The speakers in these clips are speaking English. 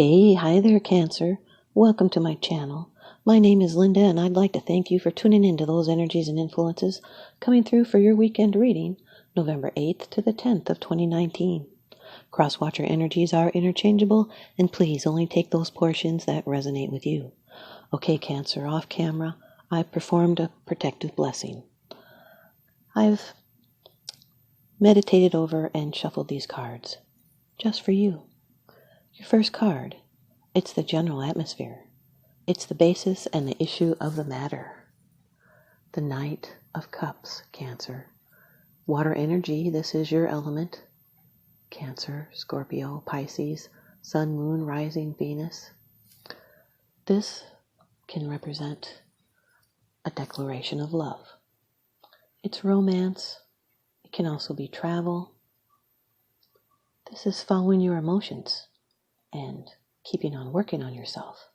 Hi there, Cancer. Welcome to my channel. My name is Lynda, and I'd like to thank you for tuning into those energies and influences coming through for your weekend reading, November 8th to the 10th of 2019. Cross-watcher energies are interchangeable, and please only take those portions that resonate with you. Okay, Cancer, off camera, I've performed a protective blessing. I've meditated over and shuffled these cards, just for you. Your first card, it's the general atmosphere. It's the basis and the issue of the matter. The Knight of Cups, Cancer. Water energy, this is your element. Cancer, Scorpio, Pisces, Sun, Moon, Rising, Venus. This can represent a declaration of love. It's romance. It can also be travel. This is following your emotions and keeping on working on yourself.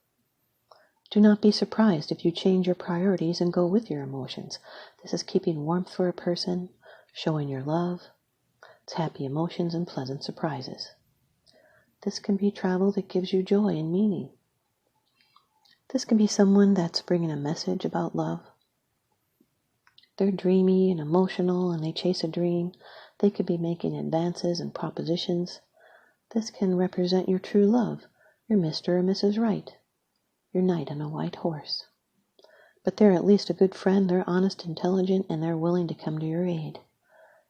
Do not be surprised if you change your priorities and go with your emotions. This is keeping warmth for a person, showing your love. It's happy emotions and pleasant surprises. This can be travel that gives you joy and meaning. This can be someone that's bringing a message about love. They're dreamy and emotional and they chase a dream. They could be making advances and propositions. This can represent your true love, your Mr. or Mrs. Right, your knight on a white horse. But they're at least a good friend, they're honest, intelligent, and they're willing to come to your aid.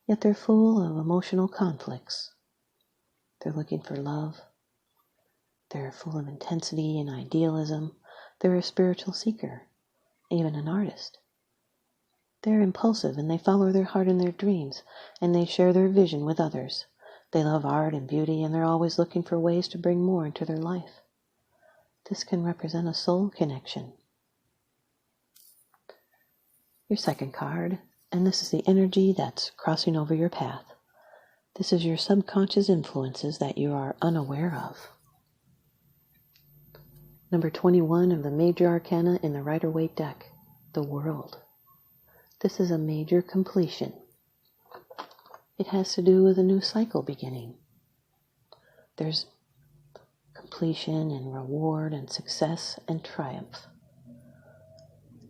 Yet they're full of emotional conflicts. They're looking for love. They're full of intensity and idealism. They're a spiritual seeker, even an artist. They're impulsive and they follow their heart and their dreams, and they share their vision with others. They love art and beauty, and they're always looking for ways to bring more into their life. This can represent a soul connection. Your second card, and this is the energy that's crossing over your path. This is your subconscious influences that you are unaware of. Number 21 of the major arcana in the Rider-Waite deck, the World. This is a major completion. It has to do with a new cycle beginning. There's completion and reward and success and triumph.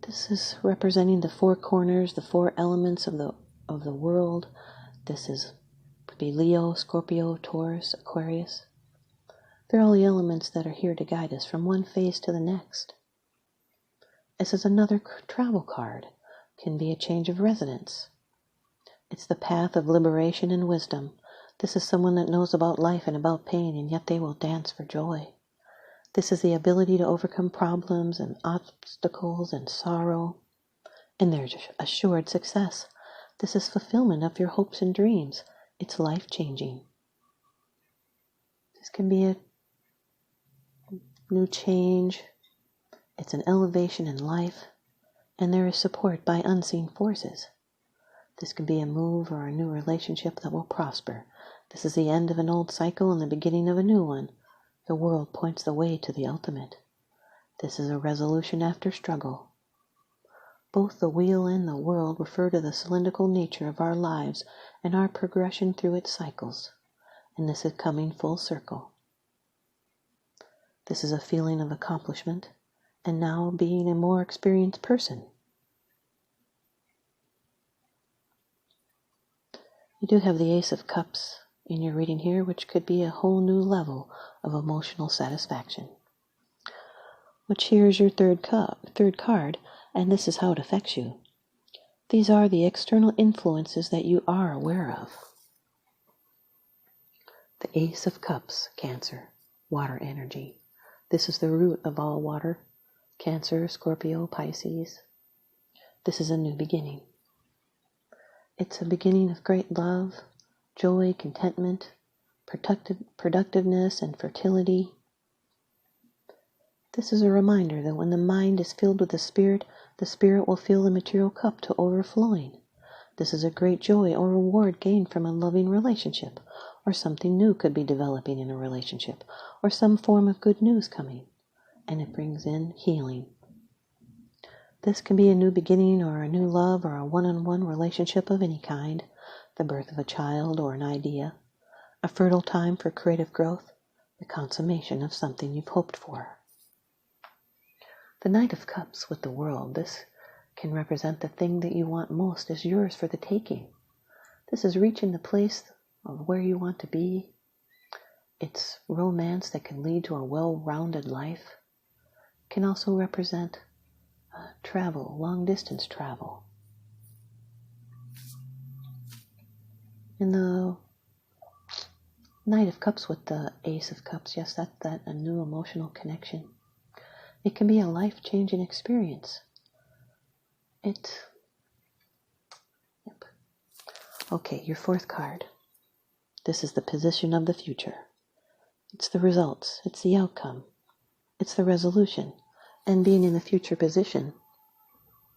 This is representing the four corners, the four elements of the world. This could be Leo, Scorpio, Taurus, Aquarius. They're all the elements that are here to guide us from one phase to the next. This is another travel card. Can be a change of residence. It's the path of liberation and wisdom. This is someone that knows about life and about pain, and yet they will dance for joy. This is the ability to overcome problems and obstacles and sorrow, and there's assured success. This is fulfillment of your hopes and dreams. It's life-changing. This can be a new change. It's an elevation in life, and there is support by unseen forces. This could be a move or a new relationship that will prosper. This is the end of an old cycle and the beginning of a new one. The world points the way to the ultimate. This is a resolution after struggle. Both the wheel and the world refer to the cylindrical nature of our lives and our progression through its cycles. And this is coming full circle. This is a feeling of accomplishment and now being a more experienced person. You do have the Ace of Cups in your reading here, which could be a whole new level of emotional satisfaction. Which here is your third card, and this is how it affects you. These are the external influences that you are aware of. The Ace of Cups, Cancer, water energy. This is the root of all water. Cancer, Scorpio, Pisces. This is a new beginning. It's a beginning of great love, joy, contentment, productiveness, and fertility. This is a reminder that when the mind is filled with the spirit will fill the material cup to overflowing. This is a great joy or reward gained from a loving relationship, or something new could be developing in a relationship, or some form of good news coming, and it brings in healing. This can be a new beginning or a new love or a one-on-one relationship of any kind, the birth of a child or an idea, a fertile time for creative growth, the consummation of something you've hoped for. The Knight of Cups with the World, this can represent the thing that you want most is yours for the taking. This is reaching the place of where you want to be. It's romance that can lead to a well-rounded life. It can also represent travel, long-distance travel. In the Knight of Cups with the Ace of Cups, yes, that's a new emotional connection. It can be a life-changing experience. Okay, your fourth card. This is the position of the future. It's the results. It's the outcome. It's the resolution. And being in the future position,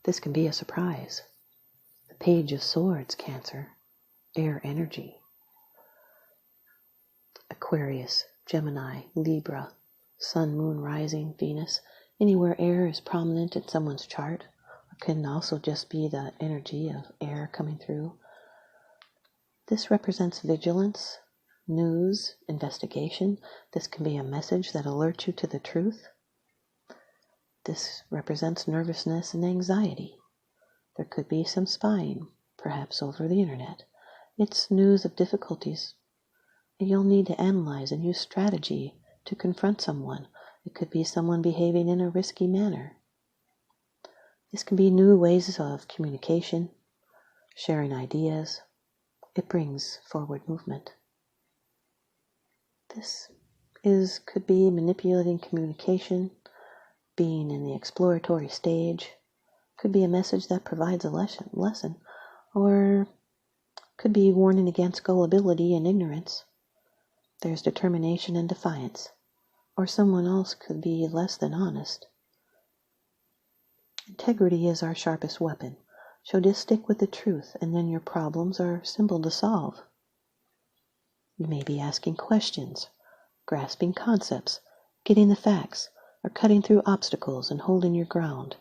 this can be a surprise. The Page of Swords, Cancer. Air energy. Aquarius, Gemini, Libra, Sun, Moon, Rising, Venus. Anywhere air is prominent in someone's chart. It can also just be the energy of air coming through. This represents vigilance, news, investigation. This can be a message that alerts you to the truth. This represents nervousness and anxiety. There could be some spying, perhaps over the internet. It's news of difficulties. You'll need to analyze and use strategy to confront someone. It could be someone behaving in a risky manner. This can be new ways of communication, sharing ideas. It brings forward movement. This could be manipulating communication, being in the exploratory stage, could be a message that provides a lesson, or could be warning against gullibility and ignorance. There's determination and defiance, or someone else could be less than honest. Integrity is our sharpest weapon. So just stick with the truth, and then your problems are simple to solve. You may be asking questions, grasping concepts, getting the facts, or cutting through obstacles and holding your ground.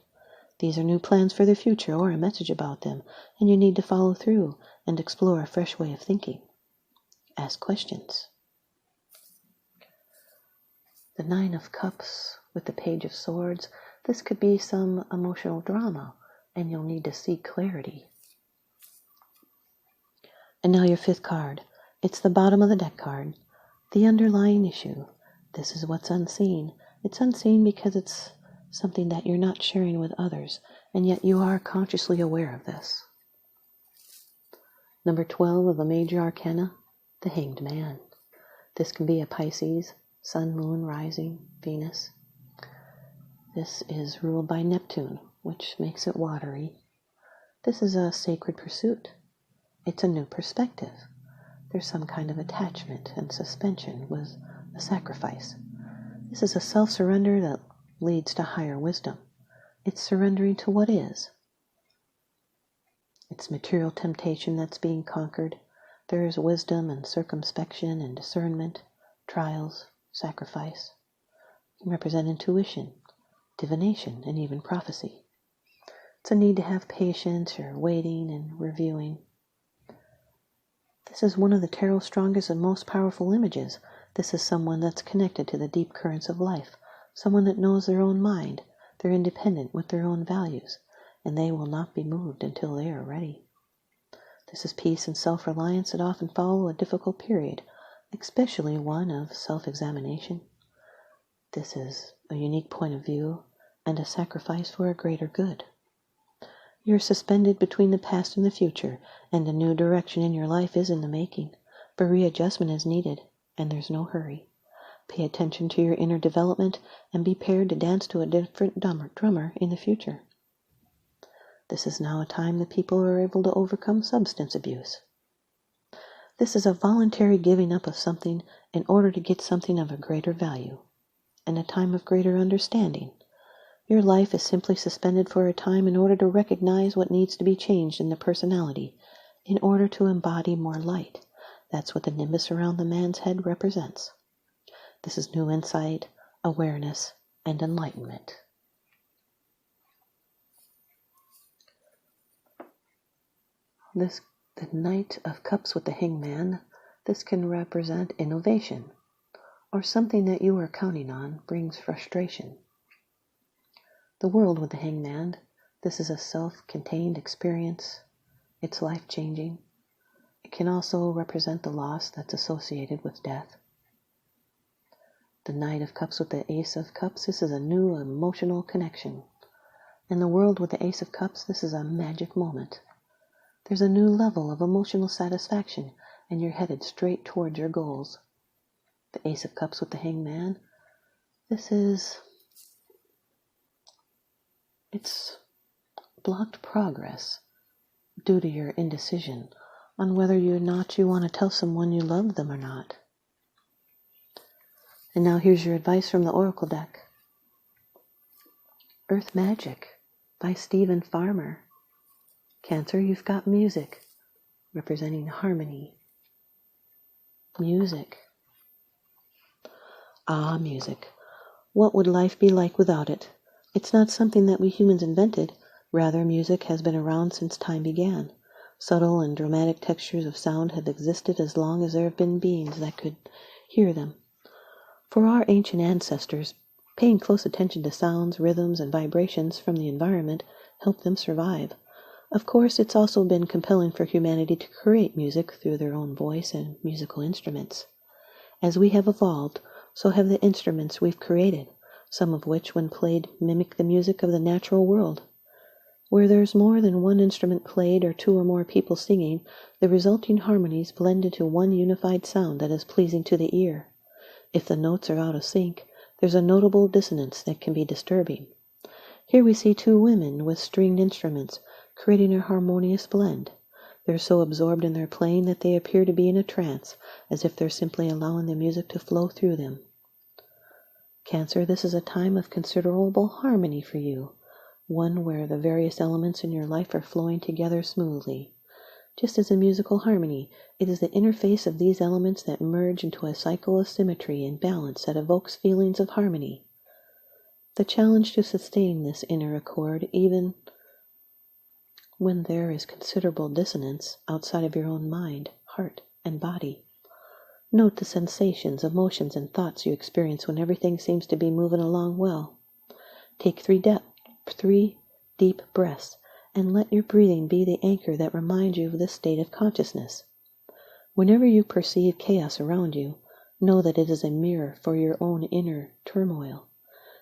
These are new plans for the future or a message about them, and you need to follow through and explore a fresh way of thinking. Ask questions. The Nine of Cups with the Page of Swords, this could be some emotional drama, and you'll need to seek clarity. And now your fifth card. It's the bottom of the deck card. The underlying issue. This is what's unseen. It's unseen because it's something that you're not sharing with others, and yet you are consciously aware of this. Number 12 of the major arcana, the Hanged Man. This can be a Pisces, Sun, Moon, Rising, Venus. This is ruled by Neptune, which makes it watery. This is a sacred pursuit. It's a new perspective. There's some kind of attachment and suspension with a sacrifice. This is a self-surrender that leads to higher wisdom. It's surrendering to what is. It's material temptation that's being conquered. There is wisdom and circumspection and discernment, trials, sacrifice. It can represent intuition, divination, and even prophecy. It's a need to have patience or waiting and reviewing. This is one of the tarot's strongest and most powerful images. This is someone that's connected to the deep currents of life, someone that knows their own mind. They're independent with their own values, and they will not be moved until they are ready. This is peace and self-reliance that often follow a difficult period, especially one of self-examination. This is a unique point of view and a sacrifice for a greater good. You're suspended between the past and the future, and a new direction in your life is in the making, but readjustment is needed, and there's no hurry. Pay attention to your inner development and be prepared to dance to a different drummer in the future. This is now a time that people are able to overcome substance abuse. This is a voluntary giving up of something in order to get something of a greater value, and a time of greater understanding. Your life is simply suspended for a time in order to recognize what needs to be changed in the personality, in order to embody more light. That's what the nimbus around the man's head represents. This is new insight, awareness, and enlightenment. The Knight of Cups with the Hangman, this can represent innovation, or something that you are counting on brings frustration. The world with the hangman, this is a self-contained experience. It's life-changing. It can also represent the loss that's associated with death. The Knight of Cups with the Ace of Cups, this is a new emotional connection. In the world with the Ace of Cups, this is a magic moment. There's a new level of emotional satisfaction, and you're headed straight towards your goals. The Ace of Cups with the Hangman, it's blocked progress due to your indecision on whether or not you want to tell someone you love them or not. And now here's your advice from the Oracle deck. Earth Magic by Stephen Farmer. Cancer, you've got music, representing harmony. Music. Ah, music. What would life be like without it? It's not something that we humans invented. Rather, music has been around since time began. Subtle and dramatic textures of sound have existed as long as there have been beings that could hear them. For our ancient ancestors, paying close attention to sounds, rhythms, and vibrations from the environment helped them survive. Of course, it's also been compelling for humanity to create music through their own voice and musical instruments. As we have evolved, so have the instruments we've created, some of which, when played, mimic the music of the natural world. Where there's more than one instrument played or two or more people singing, the resulting harmonies blend into one unified sound that is pleasing to the ear. If the notes are out of sync, there's a notable dissonance that can be disturbing. Here we see two women with stringed instruments, creating a harmonious blend. They're so absorbed in their playing that they appear to be in a trance, as if they're simply allowing the music to flow through them. Cancer, this is a time of considerable harmony for you, one where the various elements in your life are flowing together smoothly. Just as in musical harmony, it is the interface of these elements that merge into a cycle of symmetry and balance that evokes feelings of harmony. The challenge to sustain this inner accord, even when there is considerable dissonance outside of your own mind, heart, and body. Note the sensations, emotions, and thoughts you experience when everything seems to be moving along well. Take 3 deep breaths, and let your breathing be the anchor that reminds you of this state of consciousness. Whenever you perceive chaos around you, know that it is a mirror for your own inner turmoil.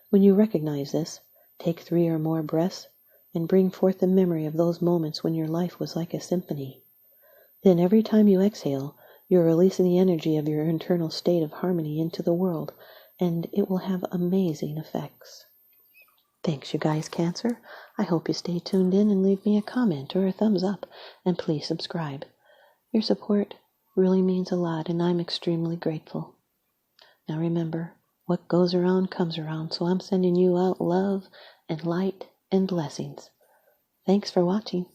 When you recognize this, take 3 or more breaths and bring forth the memory of those moments when your life was like a symphony. Then every time you exhale, you're releasing the energy of your internal state of harmony into the world, and it will have amazing effects. Thanks, you guys, Cancer. I hope you stay tuned in and leave me a comment or a thumbs up, and please subscribe. Your support really means a lot, and I'm extremely grateful. Now remember, what goes around comes around, so I'm sending you out love and light and blessings. Thanks for watching.